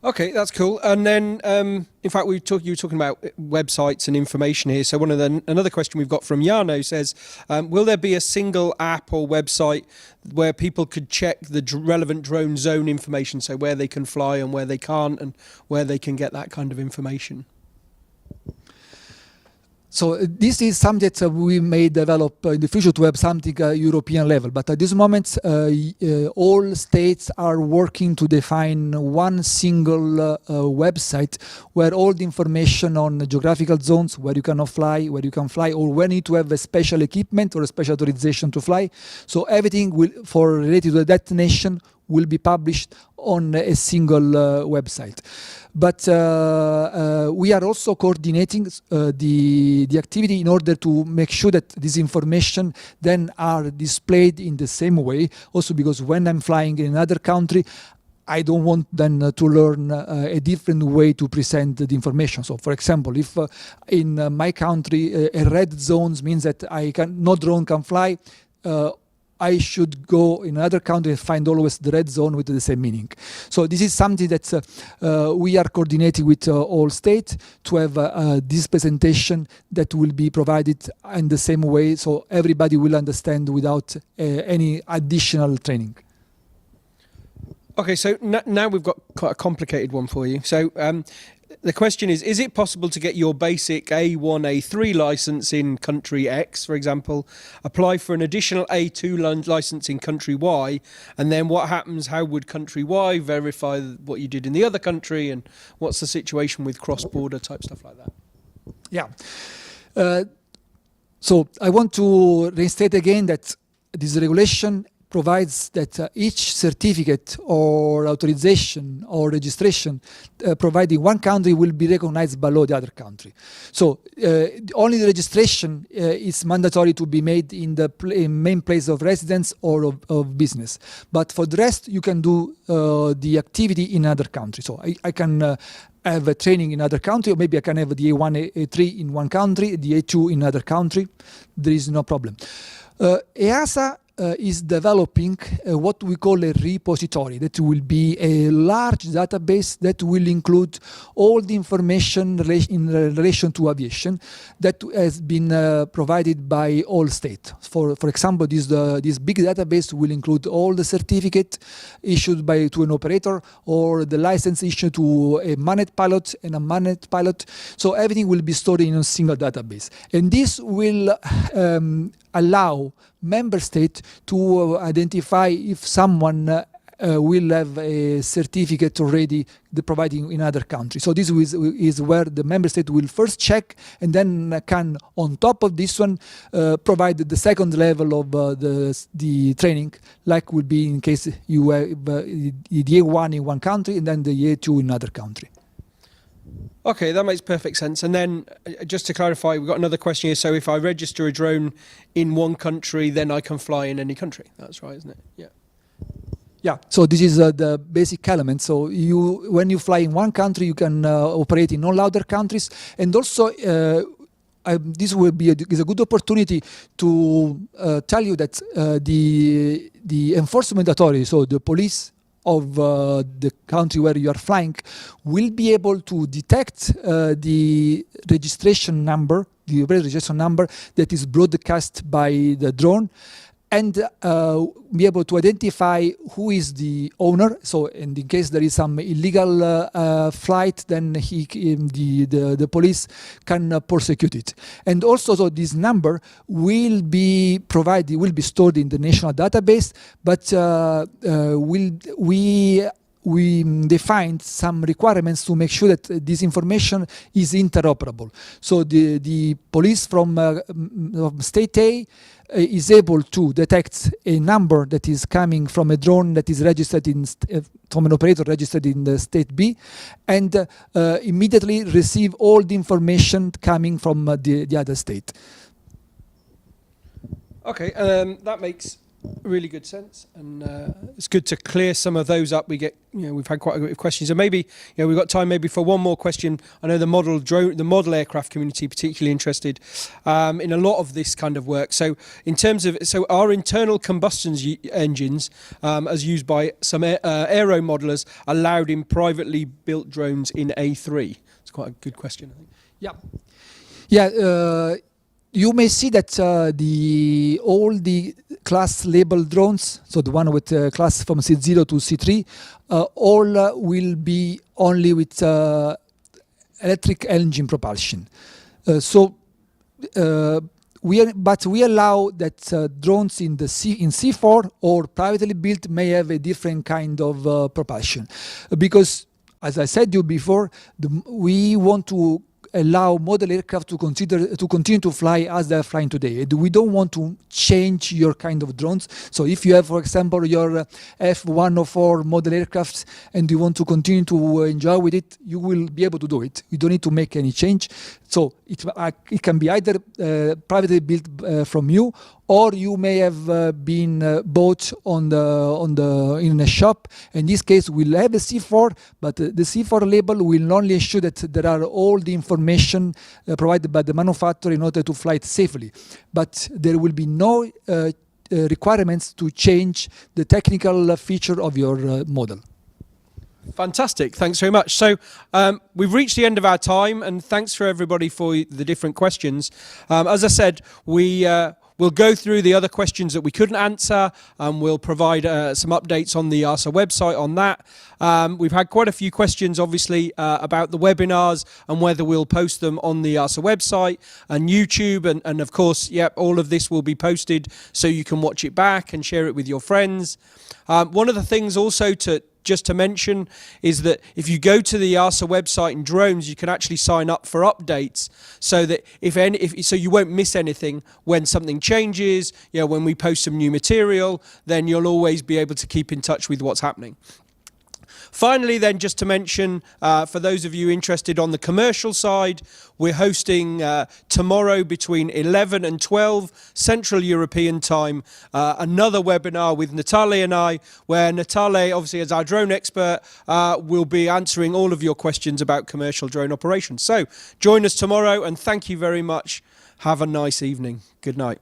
Okay, that's cool. And then, in fact, you were talking about websites and information here. So another question we've got from Jarno says, will there be a single app or website where people could check the relevant drone zone information, so where they can fly and where they can't, and where they can get that kind of information? So this is something that we may develop in the future to have something European level. But at this moment, all states are working to define one single website where all the information on the geographical zones, where you cannot fly, where you can fly, or where you need to have a special equipment or a special authorization to fly. So everything related to that nation will be published on a single website. But we are also coordinating the activity in order to make sure that this information then are displayed in the same way. Also because when I'm flying in another country, I don't want then to learn a different way to present the information. So, for example, if in my country a red zone means that no drone can fly, I should go in another country and find always the red zone with the same meaning. So this is something that we are coordinating with all states to have this presentation that will be provided in the same way, so everybody will understand without any additional training. Okay, so now we've got quite a complicated one for you. So the question is it possible to get your basic A1, A3 license in country X, for example, apply for an additional A2 license in country Y, and then what happens, how would country Y verify what you did in the other country, and what's the situation with cross-border type stuff like that? Yeah. So I want to restate again that this regulation provides that each certificate or authorization or registration provided in one country will be recognized below the other country. So only the registration is mandatory to be made in the main place of residence or of business. But for the rest, you can do the activity in another country. So I can have a training in another country, or maybe I can have the A1, A3 in one country, the A2 in another country. There is no problem. EASA is developing what we call a repository that will be a large database that will include all the information in relation to aviation that has been provided by all states. For example, this big database will include all the certificate issued to an operator or the license issued to a manned pilot and a unmanned pilot. So everything will be stored in a single database. And this will allow member state to identify if someone will have a certificate already providing in other countries. So this is where the member state will first check, and then can, on top of this one, provide the second level of the training, like would be in case you have the A1 in one country and then the A2 in another country. Okay, that makes perfect sense. And then just to clarify, we've got another question here. So if I register a drone in one country, then I can fly in any country. That's right, isn't it? Yeah. Yeah, so this is the basic element. So when you fly in one country, you can operate in all other countries. And also, this will be is a good opportunity to tell you that the enforcement authority, so the police of the country where you are flying, will be able to detect the registration number, the registration number that is broadcast by the drone, and be able to identify who is the owner. So, and in case there is some illegal flight, then the police can prosecute it. And also, so this number will be provided, will be stored in the national database, but we defined some requirements to make sure that this information is interoperable. So the police from state A is able to detect a number that is coming from a drone that is registered from an operator registered in the state B, and immediately receive all the information coming from the other state. Okay, that makes really good sense, and it's good to clear some of those up. We've had quite a bit of questions, and maybe we've got time maybe for one more question. I know the model aircraft community particularly interested in a lot of this kind of work. So in terms of our internal combustion engines, as used by some aero modelers, allowed in privately built drones in A3? It's quite a good question, I think. Yeah. You may see that all the class labeled drones, so the one with class from C0 to C3, all will be only with electric engine propulsion. So we allow that drones in C4 or privately built may have a different kind of propulsion, because, as I said to you before, we want to allow model aircraft to continue to fly as they're flying today. We don't want to change your kind of drones. So if you have, for example, your F-104 model aircraft and you want to continue to enjoy with it, you will be able to do it. You don't need to make any change. So it can be either privately built from you, or you may have been bought in a shop. In this case, we'll have a C4, but the C4 label will only ensure that there are all the information provided by the manufacturer in order to fly it safely. But there will be no requirements to change the technical feature of your model. Fantastic. Thanks very much. So we've reached the end of our time, and thanks for everybody for the different questions. As I said, we'll go through the other questions that we couldn't answer, and we'll provide some updates on the EASA website on that. We've had quite a few questions, obviously, about the webinars and whether we'll post them on the EASA website and YouTube. And of course, all of this will be posted so you can watch it back and share it with your friends. One of the things also just to mention is that if you go to the EASA website in drones, you can actually sign up for updates, so that so you won't miss anything when something changes. When we post some new material, then you'll always be able to keep in touch with what's happening. Finally, then, just to mention, for those of you interested on the commercial side, we're hosting tomorrow between 11 and 12 Central European time, another webinar with Natale and I, where Natale, obviously as our drone expert, will be answering all of your questions about commercial drone operations. So join us tomorrow, and thank you very much. Have a nice evening. Good night.